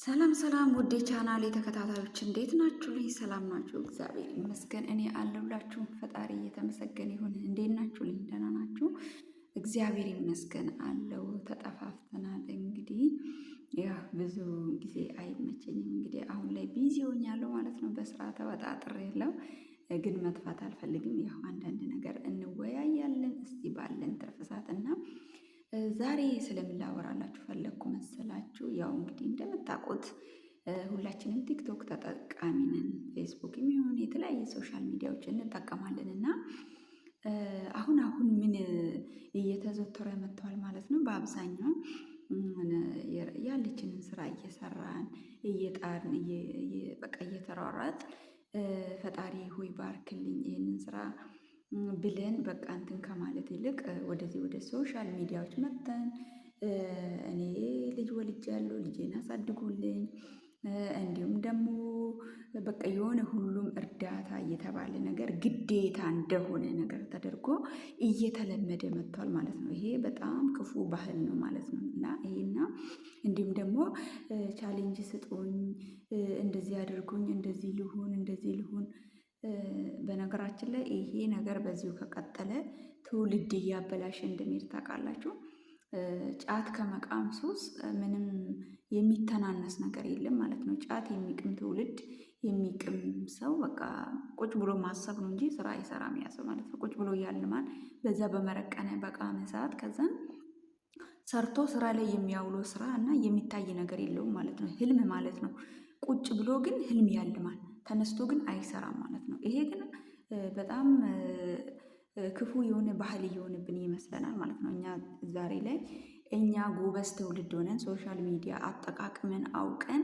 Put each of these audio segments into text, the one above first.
ሰላም ሰላም ውዴ ቻናሌ ተከታታዮች እንዴት ናችሁ? ልኝ ሰላም ናችሁ? እግዚአብሔር ይመስገን እኔ አለሁላችሁ። ፈጣሪ እየተመሰገነ ይሁን። እንዴት ናችሁ? ልኝ ደህና ናችሁ? እግዚአብሔር ይመስገን አለው። ተጠፋፍተናል። እንግዲህ ያ ብዙ ጊዜ አይመቸኝም። እንግዲህ አሁን ላይ ቢዚ ሆኛለሁ ማለት ነው። በስራ ተወጣጥሬ የለው ግን መጥፋት አልፈልግም። ያው አንዳንድ ነገር እንወያያለን እስቲ ባለን ትርፍ ሰዓት እና ዛሬ ስለምን ላወራላችሁ ፈለግኩ መሰላችሁ? ያው እንግዲህ እንደምታውቁት ሁላችንም ቲክቶክ ተጠቃሚ ነን። ፌስቡክ የሚሆን የተለያየ ሶሻል ሚዲያዎችን እንጠቀማለን እና አሁን ምን እየተዘወተረ መጥተዋል ማለት ነው። በአብዛኛው ያለችንን ስራ እየሰራን እየጣርን በቃ እየተሯሯጥ ፈጣሪ ሆይ ባርክልኝ ይህንን ስራ ብለን በቃ እንትን ከማለት ይልቅ ወደዚህ ወደ ሶሻል ሚዲያዎች መጥተን እኔ ልጅ ወልጃለሁ ልጄን አሳድጉልኝ እንዲሁም ደግሞ በቃ የሆነ ሁሉም እርዳታ እየተባለ ነገር ግዴታ እንደሆነ ነገር ተደርጎ እየተለመደ መጥቷል ማለት ነው። ይሄ በጣም ክፉ ባህል ነው ማለት ነው። እና ይሄና እንዲሁም ደግሞ ቻሌንጅ ስጡኝ፣ እንደዚህ አድርጉኝ፣ እንደዚህ ልሁን በነገራችን ላይ ይሄ ነገር በዚሁ ከቀጠለ ትውልድ እያበላሸ እንደሚሄድ ታውቃላችሁ። ጫት ከመቃም ሱስ ምንም የሚተናነስ ነገር የለም ማለት ነው። ጫት የሚቅም ትውልድ የሚቅም ሰው በቃ ቁጭ ብሎ ማሰብ ነው እንጂ ስራ አይሰራም ያ ሰው ማለት ነው። ቁጭ ብሎ ያልማል በዛ በመረቀነ በቃመ ሰዓት ከዛን ሰርቶ ስራ ላይ የሚያውለው ስራ እና የሚታይ ነገር የለውም ማለት ነው። ህልም ማለት ነው። ቁጭ ብሎ ግን ህልም ያልማል ተነስቶ ግን አይሰራም ማለት ነው። ይሄ ግን በጣም ክፉ የሆነ ባህል እየሆነብን ይመስለናል ማለት ነው። እኛ ዛሬ ላይ እኛ ጎበዝ ትውልድ ሆነን ሶሻል ሚዲያ አጠቃቅመን አውቀን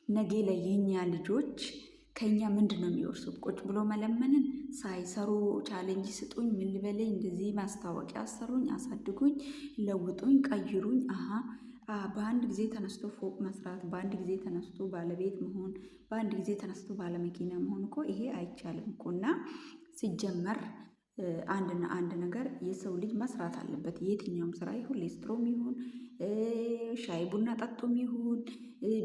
ነገ ላይ የኛ ልጆች ከኛ ምንድን ነው የሚወርሱት? ቁጭ ብሎ መለመንን ሳይሰሩ ቻሌንጅ ስጡኝ፣ ምን ልበለኝ፣ እንደዚህ ማስታወቂያ አሰሩኝ፣ አሳድጉኝ፣ ለውጡኝ፣ ቀይሩኝ። በአንድ ጊዜ ተነስቶ ፎቅ መስራት፣ በአንድ ጊዜ ተነስቶ ባለቤት መሆን፣ በአንድ ጊዜ ተነስቶ ባለመኪና መሆን እኮ ይሄ አይቻልም እኮ። እና ሲጀመር አንድ ነገር የሰው ልጅ መስራት አለበት። የትኛውም ስራ ይሁን ሊስትሮም ይሁን ሻይ ቡና ጠጡም ይሁን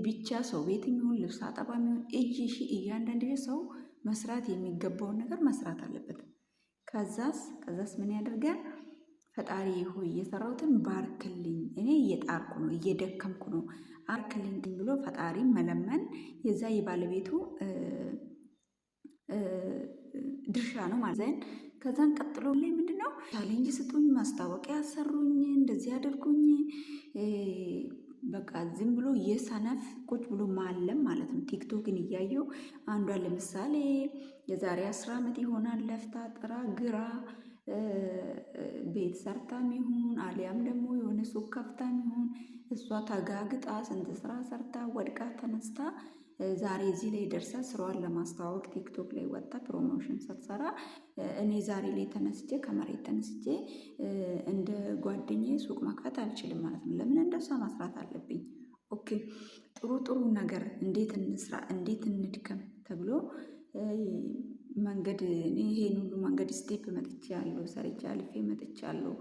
ብቻ ሰው ቤትም ይሁን ልብስ አጠባም ይሁን እያንዳንዱ ሰው መስራት የሚገባውን ነገር መስራት አለበት። ከዛስ ምን ያደርጋል? ፈጣሪ ሆይ እየሰራሁትን ባርክልኝ፣ እኔ እየጣርኩ ነው እየደከምኩ ነው አርክልኝ ብሎ ፈጣሪ መለመን የዛ የባለቤቱ ድርሻ ነው ማለት ነው። ከዛን ቀጥሎ ላይ ምንድነው ቻሌንጅ ስጡኝ፣ ማስታወቂያ አሰሩኝ፣ እንደዚህ አድርጉኝ። በቃ ዝም ብሎ የሰነፍ ቁጭ ብሎ ማለም ማለት ነው። ቲክቶክን እያየው አንዷን ለምሳሌ የዛሬ 10 ዓመት ይሆናል ለፍታ ጥራ ግራ ቤት ሰርታም ይሁን አሊያም ደግሞ የሆነ ሱቅ ከፍታም ይሁን እሷ ተጋግጣ ስንት ስራ ሰርታ ወድቃ ተነስታ ዛሬ እዚህ ላይ ደርሳ ስራዋን ለማስተዋወቅ ቲክቶክ ላይ ወጣ ፕሮሞሽን ስትሰራ እኔ ዛሬ ላይ ተነስቼ ከመሬት ተነስቼ እንደ ጓደኛዬ ሱቅ መክፈት አልችልም ማለት ነው። ለምን እንደሷ መስራት አለብኝ? ኦኬ ጥሩ ነገር እንዴት እንስራ፣ እንዴት እንድከም ተብሎ መንገድ ይሄን ሁሉ መንገድ ስቴፕ መጥቻለሁ፣ ሰርቼ አልፌ መጥቻለሁ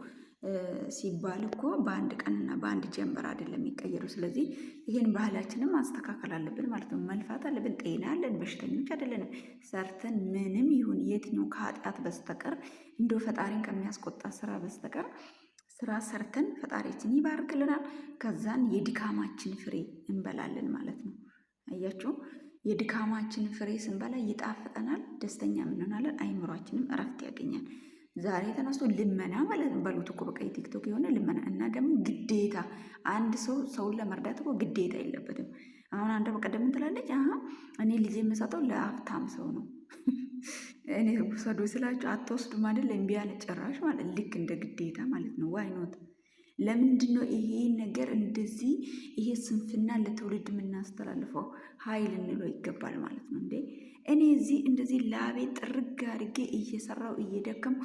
ሲባል እኮ በአንድ ቀንና በአንድ ጀንበር አይደለም የሚቀየረው። ስለዚህ ይሄን ባህላችንን ማስተካከል አለብን ማለት ነው። መልፋት አለብን። ጤና አለን፣ በሽተኞች አይደለንም። ሰርተን ምንም ይሁን የትኛው ከኃጢአት በስተቀር እንደው ፈጣሪን ከሚያስቆጣ ስራ በስተቀር ስራ ሰርተን ፈጣሪችን ይባርክልናል። ከዛን የድካማችን ፍሬ እንበላለን ማለት ነው። አያችሁ፣ የድካማችን ፍሬ ስንበላ ይጣፍጠናል፣ ደስተኛ እንሆናለን፣ አይምሯችንም እረፍት ያገኛል። ዛሬ ተነስቶ ልመና ማለት ነው በሉት እኮ በቃ የቲክቶክ የሆነ ልመና እና ደግሞ ግዴታ አንድ ሰው ሰውን ለመርዳት እኮ ግዴታ የለበትም። አሁን አንዷ በቀደም ትላለች እኔ ልጅ የምሰጠው ለሀብታም ሰው ነው። እኔ ውሰዱ ስላችሁ አትወስዱም አይደል? እምቢ አለ ጭራሽ ማለት ልክ እንደ ግዴታ ማለት ነው። ዋይ ኖት? ለምንድን ነው ይሄ ነገር እንደዚህ ይሄ ስንፍና ለትውልድ የምናስተላልፈው? ኃይል እንለው ይገባል ማለት ነው እንዴ። እኔ እዚህ እንደዚህ ላቤ ጥርግ አድርጌ እየሰራው እየደከሙ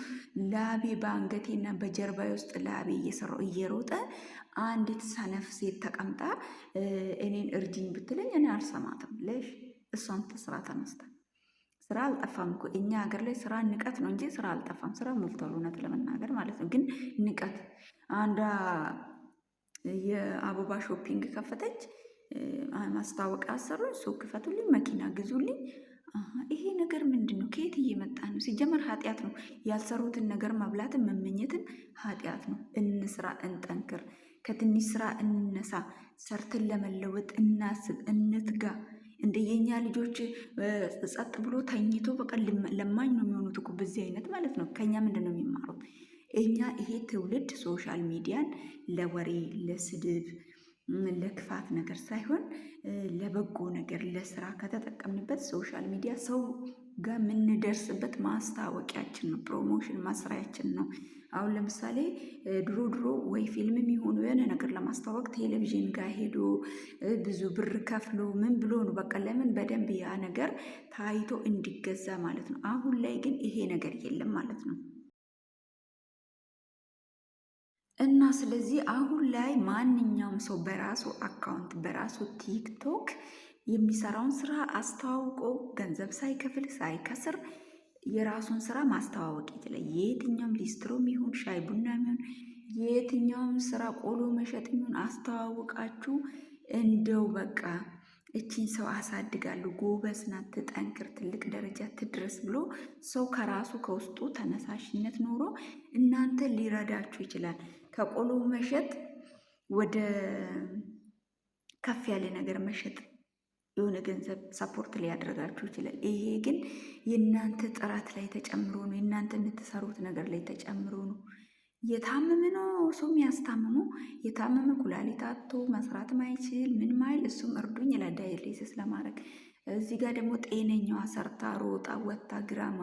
ላቤ በአንገቴና በጀርባዬ ውስጥ ላቤ እየሰራው እየሮጠ አንዲት ሰነፍ ሴት ተቀምጣ እኔን እርጅኝ ብትለኝ እኔ አልሰማትም። ለሽ እሷን ተስራ ተነስታ ስራ አልጠፋም እኮ እኛ ሀገር ላይ ስራ ንቀት ነው እንጂ ስራ አልጠፋም። ስራ ሞልቷል እውነት ለመናገር ማለት ነው። ግን ንቀት አንዷ የአበባ ሾፒንግ ከፈተች። ማስታወቂያ አሰሩኝ፣ ሱቅ ክፈቱልኝ፣ መኪና ግዙልኝ። ይሄ ነገር ምንድን ነው? ከየት እየመጣ ነው? ሲጀመር ኃጢአት ነው። ያልሰሩትን ነገር መብላትን መመኘትን ኃጢአት ነው። እንስራ፣ እንጠንክር፣ ከትንሽ ስራ እንነሳ፣ ሰርተን ለመለወጥ እናስብ፣ እንትጋ። እንደ የኛ ልጆች ጸጥ ብሎ ተኝቶ በቃ ለማኝ ነው የሚሆኑት እኮ በዚህ አይነት ማለት ነው። ከኛ ምንድን ነው የሚማሩት? እኛ ይሄ ትውልድ ሶሻል ሚዲያን ለወሬ፣ ለስድብ፣ ለክፋት ነገር ሳይሆን ለበጎ ነገር ለስራ ከተጠቀምንበት ሶሻል ሚዲያ ሰው ጋር የምንደርስበት ማስታወቂያችን ነው፣ ፕሮሞሽን ማስሪያችን ነው። አሁን ለምሳሌ ድሮ ወይ ፊልም የሚሆኑ የሆነ ነገር ለማስታወቅ ቴሌቪዥን ጋር ሄዶ ብዙ ብር ከፍሎ ምን ብሎ ነው በቃ ለምን በደንብ ያ ነገር ታይቶ እንዲገዛ ማለት ነው። አሁን ላይ ግን ይሄ ነገር የለም ማለት ነው። እና ስለዚህ አሁን ላይ ማንኛውም ሰው በራሱ አካውንት በራሱ ቲክቶክ የሚሰራውን ስራ አስተዋውቆ ገንዘብ ሳይከፍል ሳይከስር የራሱን ስራ ማስተዋወቅ ይችላል። የትኛውም ሊስትሮም ይሁን ሻይ ቡና ይሁን የትኛውም ስራ ቆሎ መሸጥ ይሁን አስተዋውቃችሁ እንደው በቃ እቺን ሰው አሳድጋለሁ፣ ጎበዝ ናት፣ ትጠንክር፣ ትልቅ ደረጃ ትድረስ ብሎ ሰው ከራሱ ከውስጡ ተነሳሽነት ኖሮ እናንተ ሊረዳችሁ ይችላል። ከቆሎ መሸጥ ወደ ከፍ ያለ ነገር መሸጥ የሆነ ገንዘብ ሰፖርት ሊያደርጋችሁ ይችላል። ይሄ ግን የእናንተ ጥረት ላይ ተጨምሮ ነው። የእናንተ የምትሰሩት ነገር ላይ ተጨምሮ ነው። የታመመ ነው ሰው የሚያስታምመው። የታመመ ኩላሊት አጥቶ መስራት ማይችል ምን ማይል እሱም እርዱኝ ይላል ዳያሊሲስ ለማድረግ። እዚህ ጋር ደግሞ ጤነኛዋ ሰርታ ሮጣ ወጥታ ግራማ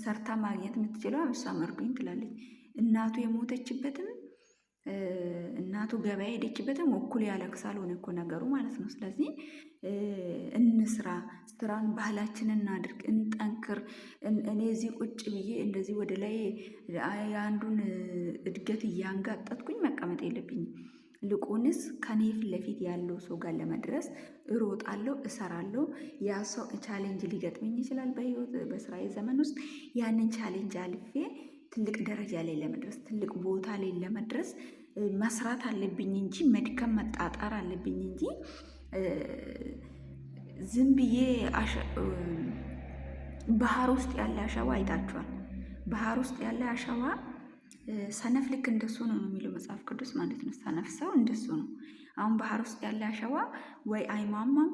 ሰርታ ማግኘት የምትችለው እሷም እርዱኝ ትላለች። እናቱ የሞተችበትም እናቱ ገበያ ሄደችበትም እኩል ያለቅሳል። ሆነ እኮ ነገሩ ማለት ነው። ስለዚህ እንስራ፣ ስራን ባህላችንን እናድርግ፣ እንጠንክር። እኔ እዚህ ቁጭ ብዬ እንደዚህ ወደ ላይ የአንዱን እድገት እያንጋጠጥኩኝ መቀመጥ የለብኝም። ልቁንስ ከኔ ፊት ለፊት ያለው ሰው ጋር ለመድረስ እሮጣለሁ፣ እሰራለሁ። ያ ሰው ቻሌንጅ ሊገጥመኝ ይችላል በህይወት በስራዬ ዘመን ውስጥ ያንን ቻሌንጅ አልፌ ትልቅ ደረጃ ላይ ለመድረስ ትልቅ ቦታ ላይ ለመድረስ መስራት አለብኝ እንጂ መድከም መጣጣር አለብኝ እንጂ ዝም ብዬ ባህር ውስጥ ያለ አሸዋ አይታችኋል። ባህር ውስጥ ያለ አሸዋ ሰነፍ ልክ እንደሱ ነው የሚለው መጽሐፍ ቅዱስ ማለት ነው። ሰነፍ ሰው እንደሱ ነው። አሁን ባህር ውስጥ ያለ አሸዋ ወይ አይማማም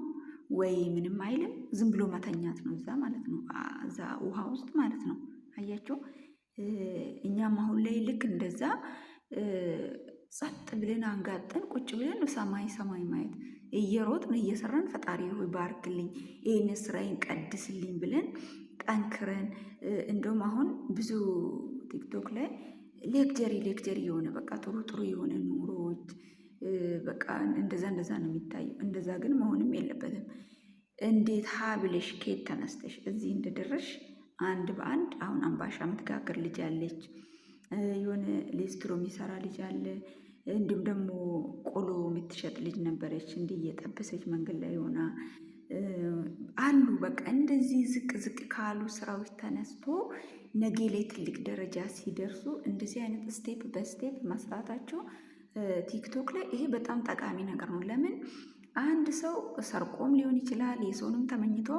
ወይ ምንም አይልም፣ ዝም ብሎ መተኛት ነው እዛ ማለት ነው፣ እዛ ውሃ ውስጥ ማለት ነው። አያችሁ። እኛም አሁን ላይ ልክ እንደዛ ጸጥ ብለን አንጋጠን ቁጭ ብለን ሰማይ ማየት እየሮጥን እየሰራን ፈጣሪ ሆይ ባርክልኝ፣ ይህን ስራዬን ቀድስልኝ ብለን ጠንክረን እንደውም አሁን ብዙ ቲክቶክ ላይ ሌክቸሪ የሆነ በቃ ጥሩ የሆነ ኑሮዎች በቃ እንደዛ ነው የሚታየው። እንደዛ ግን መሆንም የለበትም። እንዴት ሀ ብለሽ ከየት ተነስተሽ እዚህ እንደደረሽ አንድ በአንድ አሁን አምባሻ የምትጋግር ልጅ አለች፣ የሆነ ሌስትሮ የሚሰራ ልጅ አለ፣ እንዲሁም ደግሞ ቆሎ የምትሸጥ ልጅ ነበረች። እንዲህ እየጠበሰች መንገድ ላይ ሆና አሉ። በቃ እንደዚህ ዝቅ ካሉ ስራዎች ተነስቶ ነገ ላይ ትልቅ ደረጃ ሲደርሱ እንደዚህ አይነት ስቴፕ በስቴፕ መስራታቸው ቲክቶክ ላይ ይሄ በጣም ጠቃሚ ነገር ነው። ለምን አንድ ሰው ሰርቆም ሊሆን ይችላል፣ የሰውንም ተመኝቶ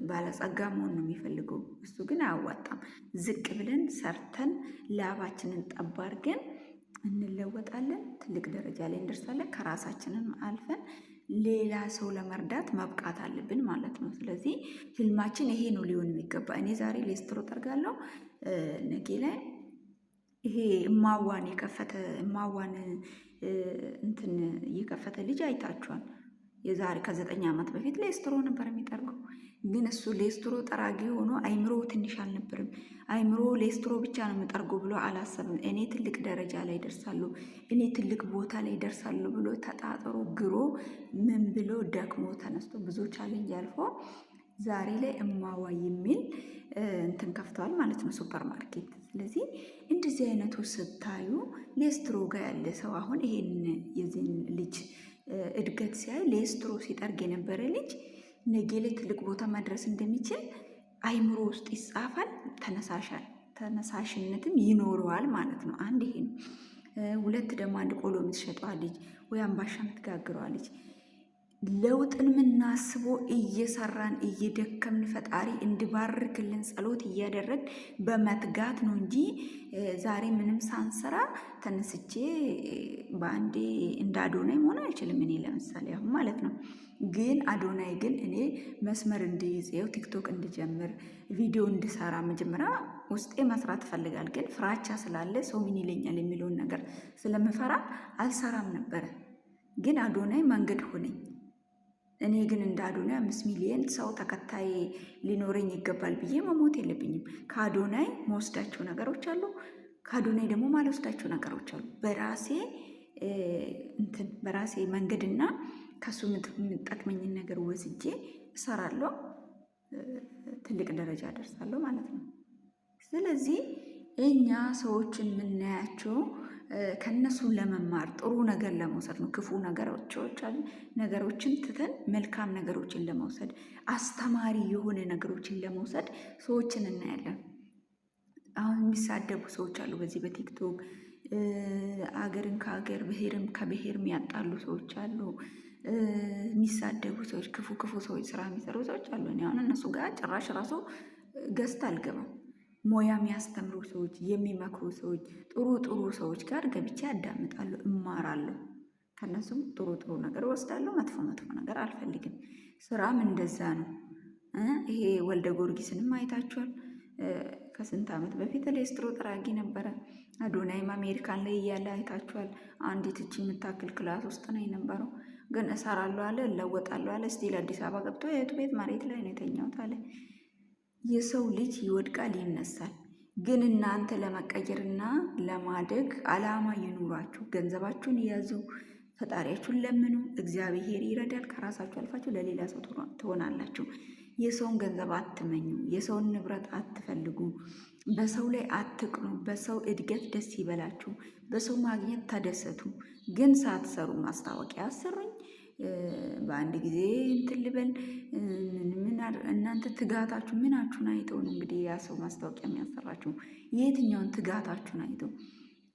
ባለጸጋ መሆን ነው የሚፈልገው። እሱ ግን አያዋጣም። ዝቅ ብለን ሰርተን ላባችንን ጠብ አድርገን እንለወጣለን፣ ትልቅ ደረጃ ላይ እንደርሳለን። ከራሳችንን አልፈን ሌላ ሰው ለመርዳት መብቃት አለብን ማለት ነው። ስለዚህ ህልማችን ይሄ ነው ሊሆን የሚገባ። እኔ ዛሬ ሌስትሮ ጠርጋለሁ፣ ነገ ላይ ይሄ እማዋን እንትን የከፈተ ልጅ አይታችኋል። የዛሬ ከ9 ዓመት በፊት ሌስትሮ ነበር የሚጠርገው። ግን እሱ ሌስትሮ ጠራጊ ሆኖ አይምሮ ትንሽ አልነበርም። አይምሮ ሌስትሮ ብቻ ነው የምጠርገው ብሎ አላሰብም። እኔ ትልቅ ደረጃ ላይ ደርሳለሁ፣ እኔ ትልቅ ቦታ ላይ ደርሳለሁ ብሎ ተጣጥሮ ግሮ ምን ብሎ ደክሞ ተነስቶ ብዙ ቻሌንጅ አልፎ ዛሬ ላይ እማዋ የሚል እንትን ከፍተዋል ማለት ነው፣ ሱፐር ማርኬት። ስለዚህ እንደዚህ አይነቱ ስታዩ ሌስትሮ ጋር ያለ ሰው አሁን ይሄን የዚህን ልጅ እድገት ሲያይ ሌስትሮ ሲጠርግ የነበረ ልጅ ነገ ላይ ትልቅ ቦታ መድረስ እንደሚችል አይምሮ ውስጥ ይጻፋል። ተነሳሽነትም ይኖረዋል ማለት ነው። አንድ ይሄ ነው። ሁለት ደግሞ አንድ ቆሎ የምትሸጠዋ ልጅ ወይ አምባሻ የምትጋግረዋ ልጅ ለውጥን የምናስበው እየሰራን እየደከምን ፈጣሪ እንዲባርክልን ጸሎት እያደረግ በመትጋት ነው እንጂ ዛሬ ምንም ሳንሰራ ተነስቼ በአንዴ እንደ አዶናይ መሆን አይችልም። እኔ ለምሳሌ አሁን ማለት ነው። ግን አዶናይ ግን እኔ መስመር እንድይዝ ይኸው ቲክቶክ እንድጀምር ቪዲዮ እንድሰራ መጀመሪያ ውስጤ መስራት ይፈልጋል። ግን ፍራቻ ስላለ ሰው ምን ይለኛል የሚለውን ነገር ስለምፈራ አልሰራም ነበረ። ግን አዶናይ መንገድ ሆነኝ። እኔ ግን እንደ አዶናይ 5 ሚሊዮን ሰው ተከታይ ሊኖረኝ ይገባል ብዬ መሞት የለብኝም። ከአዶናይ መወስዳቸው ነገሮች አሉ፣ ከአዶናይ ደግሞ ማልወስዳቸው ነገሮች አሉ። በራሴ መንገድና ከሱ የምጠቅመኝን ነገር ወስጄ እሰራለሁ፣ ትልቅ ደረጃ ደርሳለሁ ማለት ነው። ስለዚህ እኛ ሰዎችን የምናያቸው ከነሱን ለመማር ጥሩ ነገር ለመውሰድ ነው። ክፉ ነገሮችን ትተን መልካም ነገሮችን ለመውሰድ አስተማሪ የሆነ ነገሮችን ለመውሰድ ሰዎችን እናያለን። አሁን የሚሳደቡ ሰዎች አሉ በዚህ በቲክቶክ አገርን ከአገር ብሔርም ከብሔር የሚያጣሉ ሰዎች አሉ። የሚሳደቡ ሰዎች፣ ክፉ ሰዎች፣ ስራ የሚሰሩ ሰዎች አሉ። እኔ አሁን እነሱ ጋር ጭራሽ ራሱ ገዝት አልገባም። ሞያ የሚያስተምሩ ሰዎች፣ የሚመክሩ ሰዎች፣ ጥሩ ሰዎች ጋር ገብቼ ያዳምጣሉ፣ እማራለሁ። ከነሱም ጥሩ ነገር ወስዳለሁ። መጥፎ ነገር አልፈልግም። ስራም እንደዛ ነው። ይሄ ወልደ ጊዮርጊስንም አይታችኋል። ከስንት ዓመት በፊት ሌስትሮ ጠራጊ ነበረ። አዶናይም አሜሪካን ላይ እያለ አይታችኋል። አንዲት እቺ የምታክል ክላስ ውስጥ ነው የነበረው። ግን እሰራለሁ አለ፣ እለወጣለሁ አለ። ስቲል አዲስ አበባ ገብቶ የቱ ቤት መሬት ላይ ነው የተኛሁት አለ። የሰው ልጅ ይወድቃል ይነሳል። ግን እናንተ ለመቀየርና ለማደግ አላማ ይኑራችሁ። ገንዘባችሁን ያዙ፣ ፈጣሪያችሁን ለምኑ፣ እግዚአብሔር ይረዳል። ከራሳችሁ አልፋችሁ ለሌላ ሰው ትሆናላችሁ። የሰውን ገንዘብ አትመኙ፣ የሰውን ንብረት አትፈልጉ፣ በሰው ላይ አትቅኑ። በሰው እድገት ደስ ይበላችሁ፣ በሰው ማግኘት ተደሰቱ። ግን ሳትሰሩ ማስታወቂያ አሰሩኝ በአንድ ጊዜ እንትን ልበል። እናንተ ትጋታችሁ ምናችሁን አይተው ነው እንግዲህ ያ ሰው ማስታወቂያ የሚያሰራችሁ? የትኛውን ትጋታችሁን አይተው?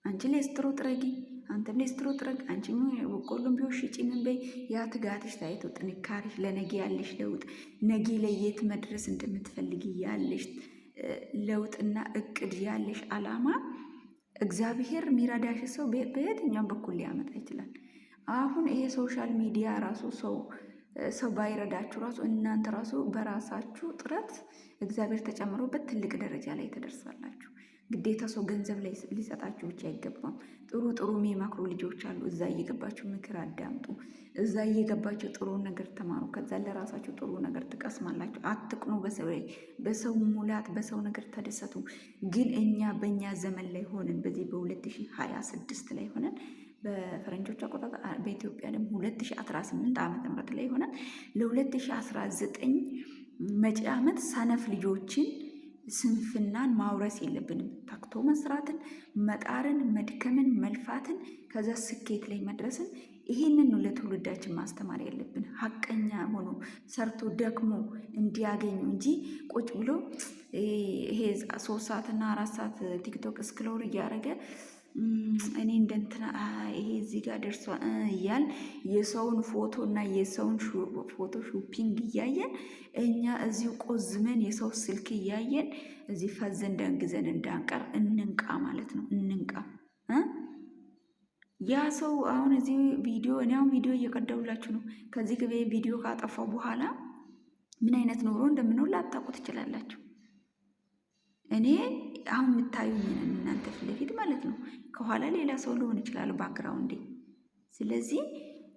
አንቺ ሌስትሮ ጥረጊ፣ አንተም ሌስትሮ ጥረግ፣ አንቺ በቆሎም ቢሆን ሽጪ፣ ምን በይ። ያ ትጋትሽ ታይቶ ጥንካሬሽ፣ ለነገ ያለሽ ለውጥ፣ ነገ ላይ የት መድረስ እንደምትፈልጊ ያለሽ ለውጥና እቅድ ያለሽ አላማ እግዚአብሔር የሚረዳሽ ሰው በየትኛውም በኩል ሊያመጣ ይችላል። አሁን ይሄ ሶሻል ሚዲያ ራሱ ሰው ባይረዳችሁ ራሱ እናንተ ራሱ በራሳችሁ ጥረት እግዚአብሔር ተጨምሮበት ትልቅ ደረጃ ላይ ትደርሳላችሁ። ግዴታ ሰው ገንዘብ ላይ ሊሰጣችሁ ብቻ አይገባም። ጥሩ የሚመክሩ ልጆች አሉ። እዛ እየገባችሁ ምክር አዳምጡ። እዛ እየገባችሁ ጥሩ ነገር ተማሩ። ከዛ ለራሳችሁ ጥሩ ነገር ትቀስማላችሁ። አትቅኑ በሰው ላይ፣ በሰው ሙላት፣ በሰው ነገር ተደሰቱ። ግን እኛ በእኛ ዘመን ላይ ሆነን በዚህ በ2026 ላይ ሆነን በፈረንጆች አቆጣጠር በኢትዮጵያ ደግሞ 2018 ዓመተ ምህረት ላይ ሆነን ለ2019 መጪ ዓመት ሰነፍ ልጆችን ስንፍናን ማውረስ የለብንም። ታክቶ መስራትን፣ መጣርን፣ መድከምን፣ መልፋትን ከዛ ስኬት ላይ መድረስን ይህንን ነው ለትውልዳችን ማስተማር ያለብን። ሀቀኛ ሆኖ ሰርቶ ደክሞ እንዲያገኙ እንጂ ቁጭ ብሎ ይሄ 3 ሰዓትና 4 ሰዓት ቲክቶክ ስክሮል እያደረገ እኔ እንደንትና ይሄ እዚህ ጋር ደርሷል እያል የሰውን ፎቶ እና የሰውን ፎቶ ሾፒንግ እያየን እኛ እዚሁ ቆዝመን የሰው ስልክ እያየን እዚህ ፈዘን ደንግዘን እንዳንቀር እንንቃ ማለት ነው። እንንቃ። ያ ሰው አሁን እዚህ እኔ አሁን ቪዲዮ እየቀደውላችሁ ነው። ከዚህ ግቤ ቪዲዮ ካጠፋው በኋላ ምን አይነት ኑሮ እንደምኖር ላታውቁ ትችላላችሁ። እኔ አሁን የምታዩኝ እናንተ ፊት ለፊት ማለት ነው። ከኋላ ሌላ ሰው ሊሆን ይችላል ባክግራውንዴ። ስለዚህ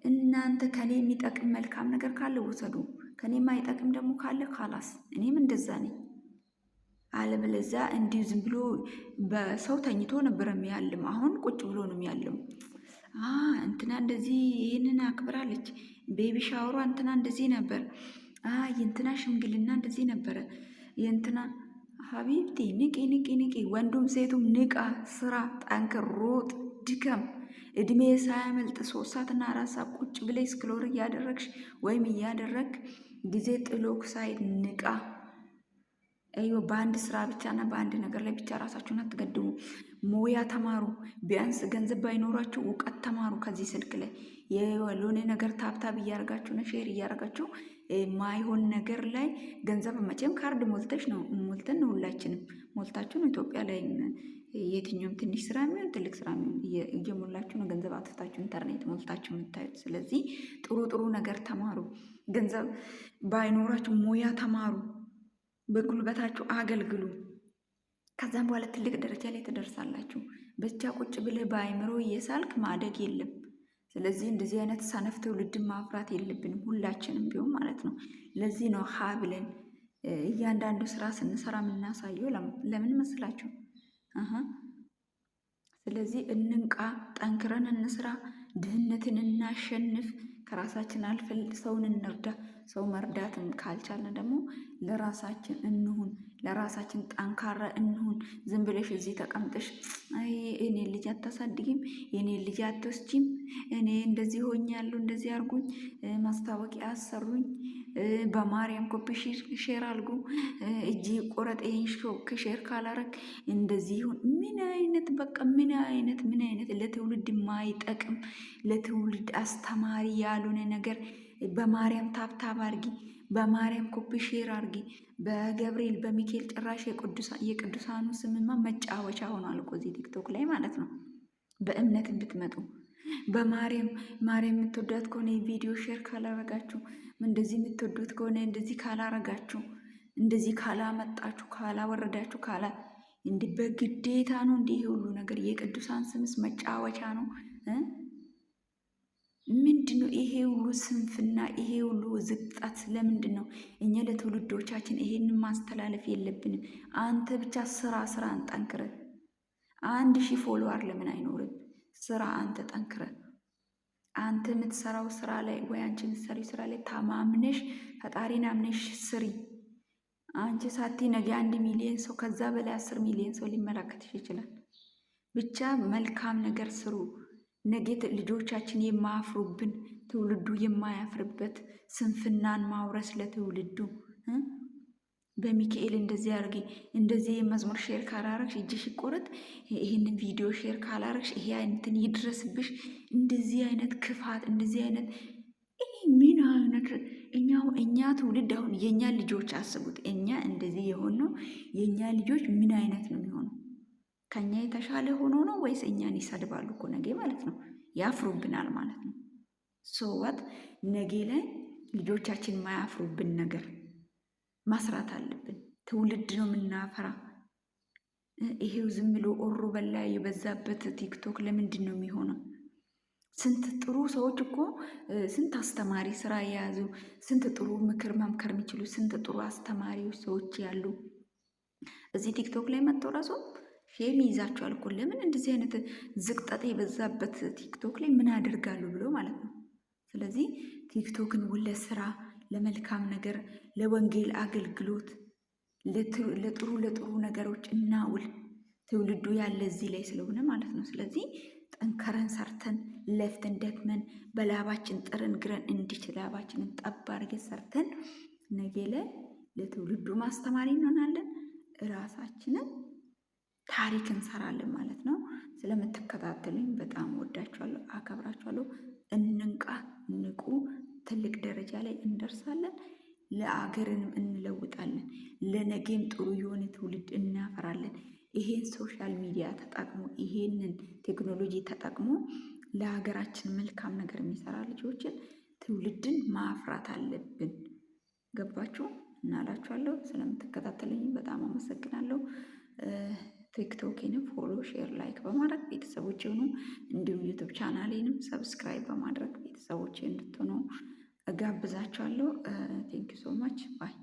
እናንተ ከኔ የሚጠቅም መልካም ነገር ካለ ውሰዱ፣ ከኔ የማይጠቅም ደግሞ ካለ ካላስ። እኔም እንደዛ ነኝ። አለበለዚያ እንዲሁ ዝም ብሎ በሰው ተኝቶ ነበር የሚያልም፣ አሁን ቁጭ ብሎ ነው የሚያልም። እንትና እንደዚህ ይህንን አክብራለች፣ ቤቢ ሻወሯ እንትና እንደዚህ ነበር፣ የእንትና ሽምግልና እንደዚህ ነበረ፣ የእንትና ሀቢብቲ ንቂ። ወንዱም ሴቱም ንቃ፣ ስራ፣ ጠንክር፣ ሮጥ፣ ድከም። እድሜ ሳያመልጥ 3 ሰዓትና 4 ሰዓት ቁጭ ብለሽ ስክሮል እያደረግሽ ወይም እያደረግ ጊዜ ጥሎክ ሳይድ ንቃ። በአንድ ስራ ብቻና በአንድ ነገር ላይ ብቻ ራሳችሁን አትገድቡ። ሞያ ተማሩ። ቢያንስ ገንዘብ ባይኖራችሁ እውቀት ተማሩ። ከዚህ ስልክ ላይ የወሎኔ ነገር ታብታብ እያደረጋችሁ ነው፣ ሼር እያደረጋችሁ ማይሆን ነገር ላይ ገንዘብ መቼም ካርድ ሞልተሽ ነው ሞልተን ነው ሁላችንም ሞልታችሁ ነው ኢትዮጵያ ላይ የትኛውም ትንሽ ስራ የሚሆን ትልቅ ስራ የሚሆን እየሞላችሁ ነው ገንዘብ አትፍታችሁ ኢንተርኔት ሞልታችሁ የምታዩት። ስለዚህ ጥሩ ጥሩ ነገር ተማሩ። ገንዘብ ባይኖራችሁ ሙያ ተማሩ፣ በጉልበታችሁ አገልግሉ። ከዛም በኋላ ትልቅ ደረጃ ላይ ትደርሳላችሁ። ብቻ ቁጭ ብለህ በአይምሮ እየሳልክ ማደግ የለም። ስለዚህ እንደዚህ አይነት ሰነፍ ትውልድን ማፍራት የለብንም ሁላችንም ቢሆን ማለት ነው። ለዚህ ነው ሀ ብለን እያንዳንዱ ስራ ስንሰራ የምናሳየው። ለምን መስላችሁ? ስለዚህ እንንቃ፣ ጠንክረን እንስራ፣ ድህነትን እናሸንፍ፣ ከራሳችን አልፈን ሰውን እንርዳ። ሰው መርዳትም ካልቻልን ደግሞ ለራሳችን እንሁን፣ ለራሳችን ጠንካራ እንሁን። ዝም ብለሽ እዚህ ተቀምጠሽ እኔ ልጅ አታሳድጊም፣ እኔ ልጅ አትወስጂም፣ እኔ እንደዚህ ሆኛለሁ፣ እንደዚህ አርጉኝ፣ ማስታወቂያ አሰሩኝ፣ በማርያም ኮፒ ሼር አልጉ፣ እጅ ቆረጥ፣ ይህን ሼር ካላረግ እንደዚህ ይሁን። ምን አይነት በቃ ምን አይነት ለትውልድ የማይጠቅም ለትውልድ አስተማሪ ያልሆነ ነገር። በማርያም ታብታብ አርጊ፣ በማርያም ኮፒ ሼር አርጊ፣ በገብርኤል በሚካኤል ጭራሽ የቅዱሳኑ ስምማ መጫወቻ ሆኗል እኮ እዚህ ቲክቶክ ላይ ማለት ነው። በእምነት ብትመጡ በማርያም የምትወዳት ከሆነ ቪዲዮ ሼር ካላረጋችሁ፣ እንደዚህ የምትወዱት ከሆነ እንደዚህ ካላረጋችሁ፣ እንደዚህ ካላመጣችሁ፣ ካላወረዳችሁ፣ እንዲህ በግዴታ ነው። እንዲህ ሁሉ ነገር የቅዱሳን ስምስ መጫወቻ ነው። ምንድን ነው ይሄ ሁሉ ስንፍና? ይሄ ሁሉ ዝቅጣት ለምንድን ነው? እኛ ለትውልዶቻችን ይሄንን ማስተላለፍ የለብንም። አንተ ብቻ ስራ አንጠንክረ 1000 ፎሎዋር ለምን አይኖርም? ስራ አንተ ጠንክረ አንተ የምትሰራው ስራ ላይ ወይ አንቺ የምትሰሪው ስራ ላይ ተማምነሽ ፈጣሪን አምነሽ ስሪ። አንቺ ሳቲ ነገ 1 ሚሊዮን ሰው ከዛ በላይ 10 ሚሊዮን ሰው ሊመለከትሽ ይችላል። ብቻ መልካም ነገር ስሩ። ነገ ልጆቻችን የማያፍሩብን ትውልዱ የማያፍርበት ስንፍናን ማውረስ ለትውልዱ። በሚካኤል እንደዚህ አርጊ፣ እንደዚህ መዝሙር ሼር ካላረግሽ እጅሽ ይቆረጥ፣ ይህንን ቪዲዮ ሼር ካላረግሽ ይሄ እንትን ይድረስብሽ። እንደዚህ አይነት ክፋት፣ እንደዚህ አይነት ምን አይነት እኛ ትውልድ አሁን የእኛ ልጆች አስቡት። እኛ እንደዚህ የሆነው የእኛ ልጆች ምን አይነት ነው የሚሆነው? ከኛ የተሻለ ሆኖ ነው ወይስ እኛን ይሰድባሉ እኮ ነገ ማለት ነው፣ ያፍሩብናል ማለት ነው። ሶዋት ነገ ላይ ልጆቻችን ማያፍሩብን ነገር ማስራት አለብን። ትውልድ ነው የምናፈራ። ይሄው ዝም ብሎ ኦሮ በላ የበዛበት ቲክቶክ ለምንድን ነው የሚሆነው? ስንት ጥሩ ሰዎች እኮ ስንት አስተማሪ ስራ የያዙ ስንት ጥሩ ምክር መምከር የሚችሉ ስንት ጥሩ አስተማሪዎች ሰዎች ያሉ እዚህ ቲክቶክ ላይ መጥተው ራሱ ሼም ይይዛቸዋል እኮ። ለምን እንደዚህ አይነት ዝቅጠት የበዛበት ቲክቶክ ላይ ምን አደርጋሉ ብሎ ማለት ነው። ስለዚህ ቲክቶክን ለስራ ለመልካም ነገር ለወንጌል አገልግሎት ለጥሩ ነገሮች እናውል። ትውልዱ ያለ እዚህ ላይ ስለሆነ ማለት ነው። ስለዚህ ጠንከረን ሰርተን ለፍተን ደክመን በላባችን ጥረን ግረን እንዲች ላባችንን ጠብ አድርገን ሰርተን ነገ ላይ ለትውልዱ ማስተማሪ እንሆናለን። ራሳችንን ታሪክ እንሰራለን ማለት ነው። ስለምትከታተሉኝ በጣም ወዳችኋለሁ፣ አከብራችኋለሁ። እንንቃ፣ ንቁ። ትልቅ ደረጃ ላይ እንደርሳለን። ለአገርንም እንለውጣለን። ለነገም ጥሩ የሆነ ትውልድ እናፈራለን። ይሄን ሶሻል ሚዲያ ተጠቅሞ ይሄንን ቴክኖሎጂ ተጠቅሞ ለሀገራችን መልካም ነገር የሚሰራ ልጆችን ትውልድን ማፍራት አለብን። ገባችሁ? እናላችኋለሁ። ስለምትከታተለኝ በጣም አመሰግናለሁ። ቲክቶኬንም ፎሎ፣ ሼር፣ ላይክ በማድረግ ቤተሰቦች የሆኑ እንዲሁም ዩቱብ ቻናሌንም ሰብስክራይብ በማድረግ ቤተሰቦች እንድትሆኑ እጋብዛችኋለሁ። ቴንክ ዩ ሶ ማች ባይ